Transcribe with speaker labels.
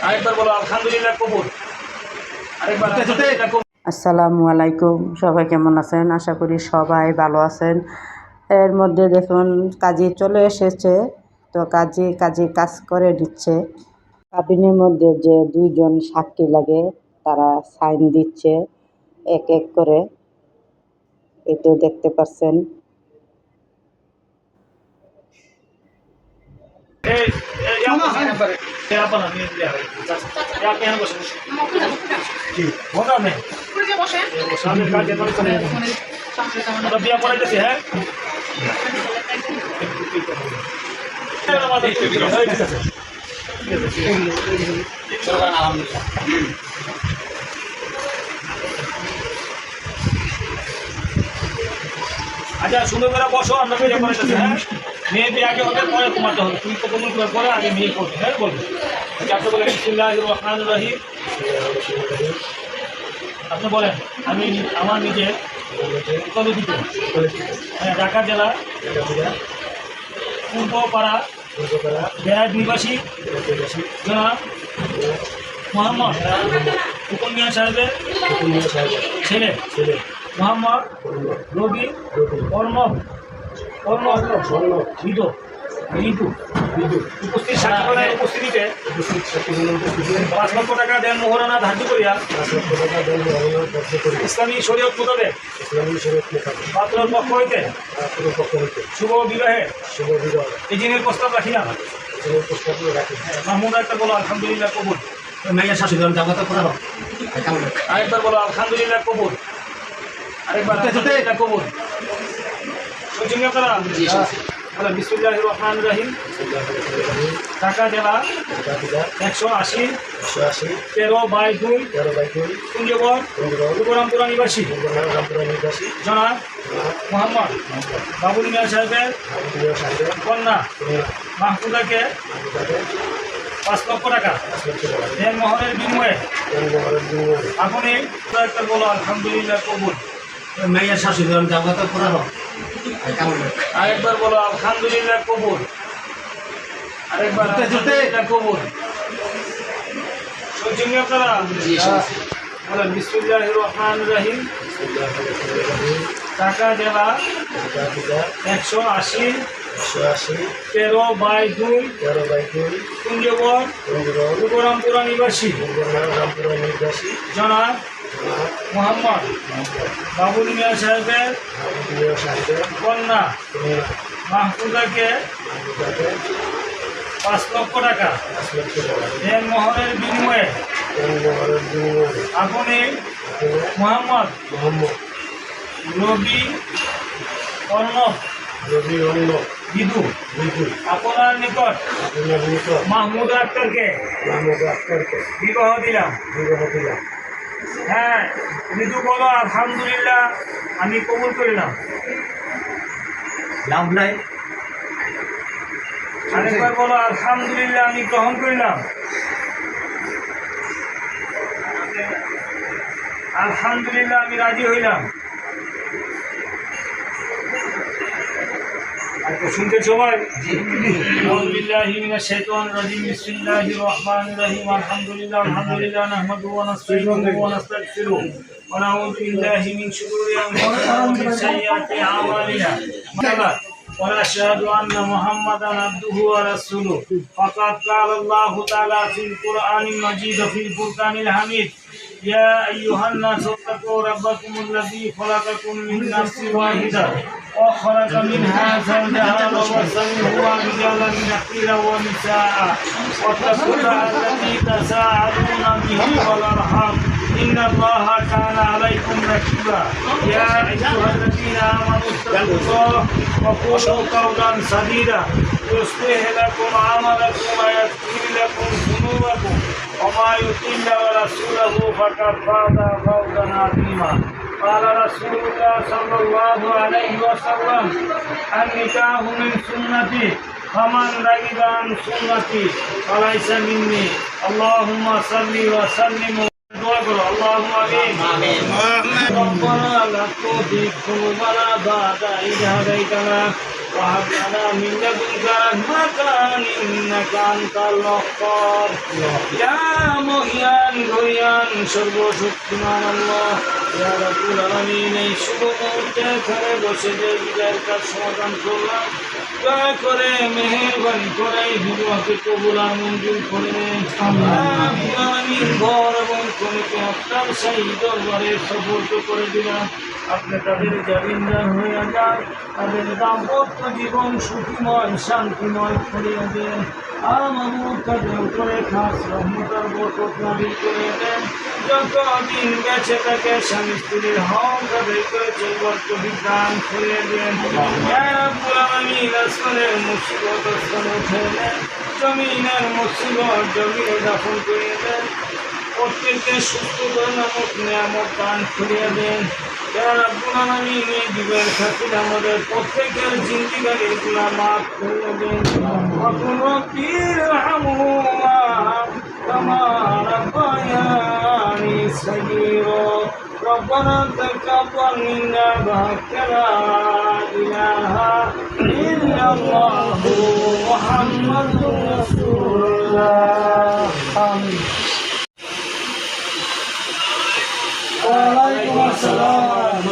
Speaker 1: আরেকবার বলো আলহামদুলিল্লাহ কবুল। আরেকবার আলহামদুলিল্লাহ কবুল।
Speaker 2: আসসালামু আলাইকুম, সবাই কেমন আছেন? আশা করি সবাই ভালো আছেন। এর মধ্যে দেখুন কাজী চলে এসেছে, তো কাজী কাজ করে দিচ্ছে। কাবিনের মধ্যে যে দুইজন সাক্ষী লাগে তারা সাইন দিচ্ছে এক এক করে, এতে দেখতে পাচ্ছেন।
Speaker 1: আচ্ছা সুন্দর করে বসো, আমরা বিয়ে করেছি। হ্যাঁ, মেয়ে বিয়ে আগে হবে, পরে তোমার হবে। তুমি তো কবুল করার পরে আগে মেয়ে করবে। হ্যাঁ বলবে। আপনি বলেন বিসমিল্লাহির রহমানির রহিম। আপনি বলেন আমি আমার নিজের কলকিত ঢাকা জেলা পূর্বপাড়া বেড়ার নিবাসী জনাব মোহাম্মদ হুকুম মিয়া সাহেবের ছেলে মোহাম্মদ রবি অর্ণব ঋতু উপস্থিত সাক্ষীগণের উপস্থিতিতে 5 লক্ষ টাকা দেন মোহরানা ধার্য করিয়া ইসলামী শরীয়ত মোতাবেক পাত্রের পক্ষ হইতে শুভ বিবাহে এজিনের প্রস্তাব রাখিলাম। মাহমুদ একটা বলো আলহামদুলিল্লাহ কবুল।
Speaker 3: মেয়ের শাশুড়ি জামাতা করা হোক।
Speaker 1: আরেকবার বলো আলহামদুলিল্লাহ কবুল। আরেকবার আলহামদুলিল্লাহ কবুল। শুনছেন আপনারা? বিসমিল্লাহির রহমানির রহিম। ঢাকা জেলা 180 13/2 কুঞ্জবর রামপুরা নিবাসী জনাব মোহাম্মদ বাবুল মিয়া সাহেবের কন্যা মাহফুজাকে 5 লক্ষ টাকা দেন মোহরের বিনিময়ে আপনি একটা বলো আলহামদুলিল্লাহ কবুল।
Speaker 3: মেয়ের শাশুড়ি জামাতা করা হোক।
Speaker 1: আরেকবার বলো আলহামদুলিল্লাহ কবুল। আরেকবার আলহামদুলিল্লাহ কবুল। শুনছেন আপনারা? বলেন বিসমিল্লাহির রহমানির রহিম। ঢাকা জেলা 180 13/2 কুঞ্জবর রামপুরা নিবাসী জনাব মোহাম্মদ বাবুল মিয়া সাহেবের কন্যা মাহফুজাকে 5 লক্ষ টাকা দেন মোহরের বিনিময়ে আপনি মোহাম্মদ রবি অর্ণব বিদু আপনার নিকট মাহমুদ আক্তারকে বিবাহ দিলাম। হ্যাঁ, বিদু বলো আলহামদুলিল্লাহ আমি কবুল করিলাম।
Speaker 3: লাভ নাই।
Speaker 1: আরেকবার বলো আলহামদুলিল্লাহ আমি গ্রহণ করিলাম। আলহামদুলিল্লাহ আমি রাজি হইলাম। শুনতে সবাই আউযুবিল্লাহি মিনাশ শাইতানির রাজিম। বিসমিল্লাহির রহমানির রহিম। আলহামদুলিল্লাহ নাহমাদুহু ওয়া নাস্তাঈনুহু ওয়া নাস্তাগফিরুহু ওয়া নাউযু বিল্লাহি মিন শুরুরি আনফুসিনা ওয়া মিন সাইয়্যাতি আ'মালিনা। ونشهد أن محمدا عبده ورسوله فقد قال الله تعالى في القرآن المجيد في الفرقان الحميد يا أيها الناس اتقوا ربكم الذي خلقكم من نفس واحدة وخلق منها زوجها وبث منهما رجالا كثيرا ونساء واتقوا الله الذي تساءلون به والأرحام إن الله كان عليكم رقيبا يا أيها الذين آمنوا اتقوا الله وقولوا قولا سديدا يصلح لكم أعمالكم ويغفر لكم ذنوبكم وما يطع الله ورسوله فقد فاز فوزا عظيما. قال رسول الله صلى الله عليه وسلم النكاح من سنتي فمن رغب عن سنتي فليس مني. اللهم صل وسلم اللهم آمين. ربنا لا تزغ قلوبنا بعد إذ هديتنا وهب لنا من لدنك رحمة إنك أنت الوهاب يا মহিয়ান গরিয়ান সর্বশক্তিমান আল্লাহ ইয়া রাব্বুল আলামিন এই শুভ মুহূর্তে এখানে বসে যে বিদায়ের কাজ সমাধান করলাম দয়া করে মেহেরবানি করে এই বিবাহকে কবুল আর মঞ্জুর করে নেন রাব্বুল আলামিন ঘর এবং কমিটি আপনার সেই দরবারে সফল করে দিলাম আপনি তাদের জামিনদার হয়ে যান তাদের দাম্পত্য জীবন সুখময় শান্তিময় করিয়ে দেন আর মামুদ তাদের উপরে খাস রহমতার বরকত নাযিল করে দেন যতদিন বেঁচে থাকে স্বামী স্ত্রীর হক আদায় করে চলবার তৌফিক দান করে দেন ইয়া রাব্বুল আলামিন আসমানের মুসিবত আসমানে উঠিয়ে দেন জমিনের মুসিবত জমিনে দাফন করে দেন প্রত্যেককে সুস্থ করে নামক নিয়ামত দান করিয়ে দেন ইয়া রাব্বুল আলামিন এই দিবের খাতির আমাদের প্রত্যেকের জিন্দেগির গুনাহ মাফ করে দেন ওয়াকুল রব্বির হামহুমা কামা রাব্বায়ানি সগীরা ربنا تقبل منا إنك لا إله إلا الله محمد رسول الله آمين وعليكم السلام